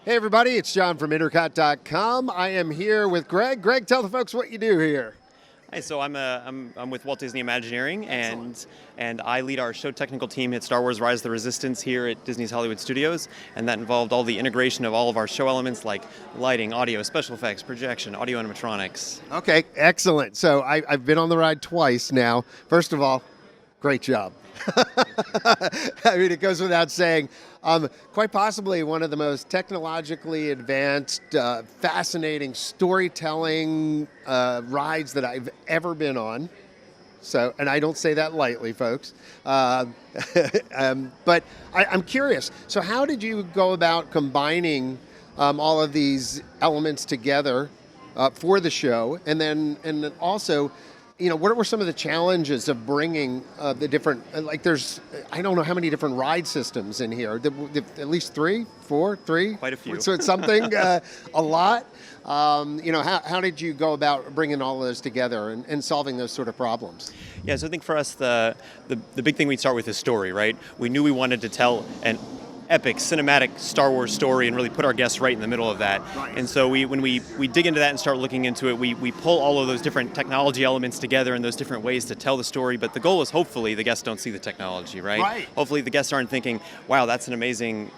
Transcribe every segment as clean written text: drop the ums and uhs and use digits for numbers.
Hey everybody, it's John from Intercot.com. I am here with Greg. Greg, tell the folks what you do here. Hi, so I'm with Walt Disney Imagineering, and I lead our show technical team at Star Wars: Rise of the Resistance here at Disney's Hollywood Studios, and that involved all the integration of all of our show elements like lighting, audio, special effects, projection, audio animatronics. Okay, excellent. So I've been on the ride twice now. First of all, great job. I mean, it goes without saying. Quite possibly one of the most technologically advanced, fascinating storytelling rides that I've ever been on. So, and I don't say that lightly, folks. But I'm curious. So, how did you go about combining all of these elements together for the show, and then also, you know, what were some of the challenges of bringing the different, there's, I don't know how many different ride systems in here, at least three? Quite a few. So it's something, a lot. You know, how did you go about bringing all of those together and solving those sort of problems? Yeah, so I think for us, the big thing we'd start with is story, right? We knew we wanted to tell an epic cinematic Star Wars story and really put our guests right in the middle of that. Right. And so when we dig into that and start looking into it, we pull all of those different technology elements together in those different ways to tell the story. But the goal is hopefully the guests don't see the technology, right? Right. Hopefully the guests aren't thinking, wow, that's an amazing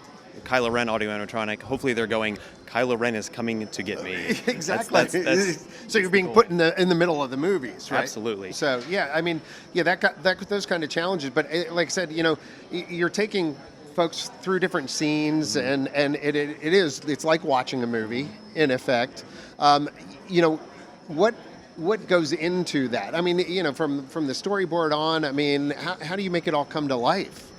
Kylo Ren audio animatronic. Hopefully they're going, Kylo Ren is coming to get me. Exactly. That's so you're being put in the middle of the movies, right? Absolutely. So yeah, I mean, yeah, those kind of challenges. But like I said, you know, you're taking folks through different scenes, and it's like watching a movie in effect. You know, what goes into that? I mean, you know, from the storyboard on, I mean, how do you make it all come to life?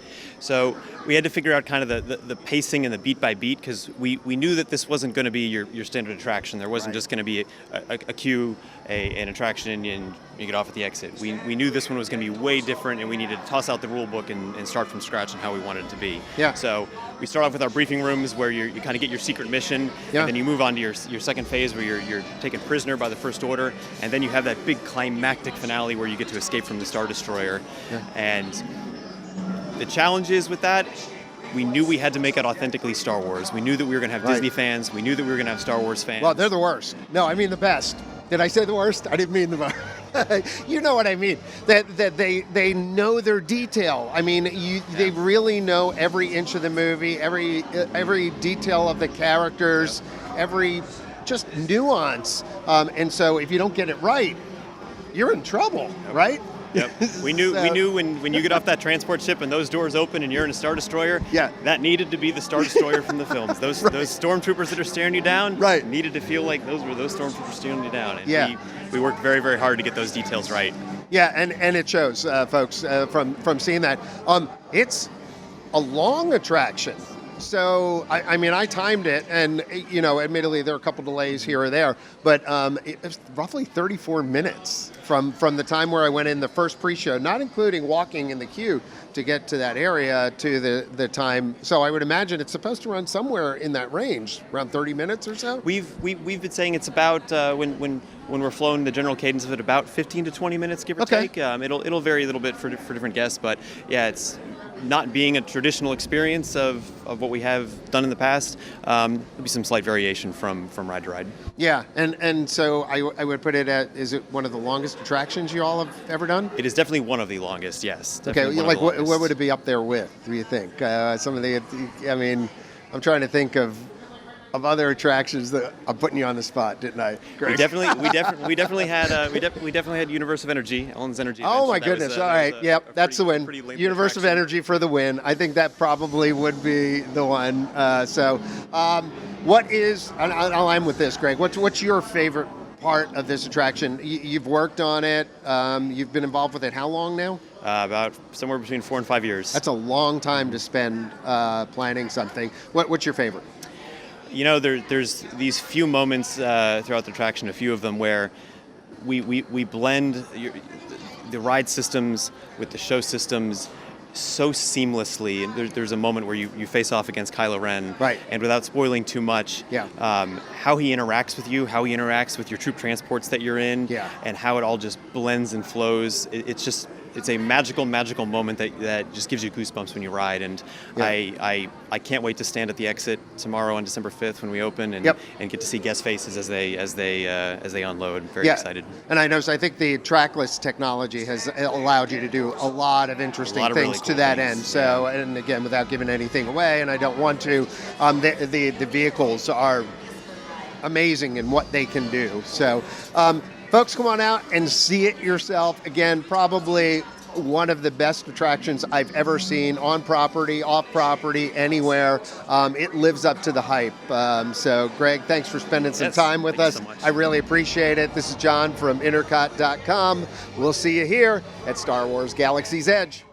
So we had to figure out kind of the pacing and the beat by beat, because we knew that this wasn't going to be your standard attraction. There wasn't just going to be a queue, an attraction, and you get off at the exit. We knew this one was going to be way different, and we needed to toss out the rule book and start from scratch on how we wanted it to be. Yeah. So we start off with our briefing rooms where you kind of get your secret mission, yeah. And then you move on to your second phase where you're taken prisoner by the First Order, and then you have that big climactic finale where you get to escape from the Star Destroyer. Yeah. And the challenges with that, we knew we had to make it authentically Star Wars. We knew that we were going to have Disney fans. We knew that we were going to have Star Wars fans. Well, they're the worst. No, I mean the best. Did I say the worst? I didn't mean the worst. You know what I mean. That they know their detail. I mean, they really know every inch of the movie, every detail of the characters, every just nuance. And so if you don't get it right, you're in trouble, right? Yep. We knew when you get off that transport ship and those doors open and you're in a Star Destroyer, that needed to be the Star Destroyer from the films. Those stormtroopers that are staring you down needed to feel like those were those stormtroopers staring you down. And we worked very, very hard to get those details right. Yeah, and it shows, folks, from seeing that. It's a long attraction. So, I mean, I timed it, and, you know, admittedly, there are a couple delays here or there, but it was roughly 34 minutes from the time where I went in the first pre-show, not including walking in the queue to get to that area to the time. So I would imagine it's supposed to run somewhere in that range, around 30 minutes or so? We've been saying it's about, when we're flown, the general cadence of it, about 15 to 20 minutes, give or take. It'll vary a little bit for different guests, but yeah, it's not being a traditional experience of what we have done in the past. There'll be some slight variation from ride to ride. Yeah, and so I would put it at, is it one of the longest attractions you all have ever done? It is definitely one of the longest, yes. Okay, like what would it be up there with, do you think? Some of the, I mean, I'm trying to think of other attractions that I'm putting you on the spot, didn't I? Greg? We definitely had Universe of Energy, Ellen's Energy. Oh my goodness! All right, yep, that's the win. Universe of Energy for the win. I think that probably would be the one. What is? I'll end with this, Greg. What's your favorite part of this attraction? You've worked on it. You've been involved with it. How long now? About somewhere between 4 and 5 years. That's a long time to spend planning something. What's your favorite? You know, there's these few moments throughout the attraction, a few of them, where we blend the ride systems with the show systems so seamlessly. And there's a moment where you face off against Kylo Ren, right? And without spoiling too much, how he interacts with you, how he interacts with your troop transports that you're in, and how it all just blends and flows. It's just it's a magical moment that just gives you goosebumps when you ride. And Yeah. I can't wait to stand at the exit tomorrow on December 5th when we open and get to see guest faces as they unload. Very excited. And I think the trackless technology has allowed you to do a lot of interesting things really to cool that things. end. So, and again, without giving anything away, and I don't want to, the vehicles are amazing in what they can do. So, folks, come on out and see it yourself. Again, probably one of the best attractions I've ever seen on property, off property, anywhere. It lives up to the hype. So, Greg, thanks for spending some time with us. So much. I really appreciate it. This is John from Intercot.com. We'll see you here at Star Wars Galaxy's Edge.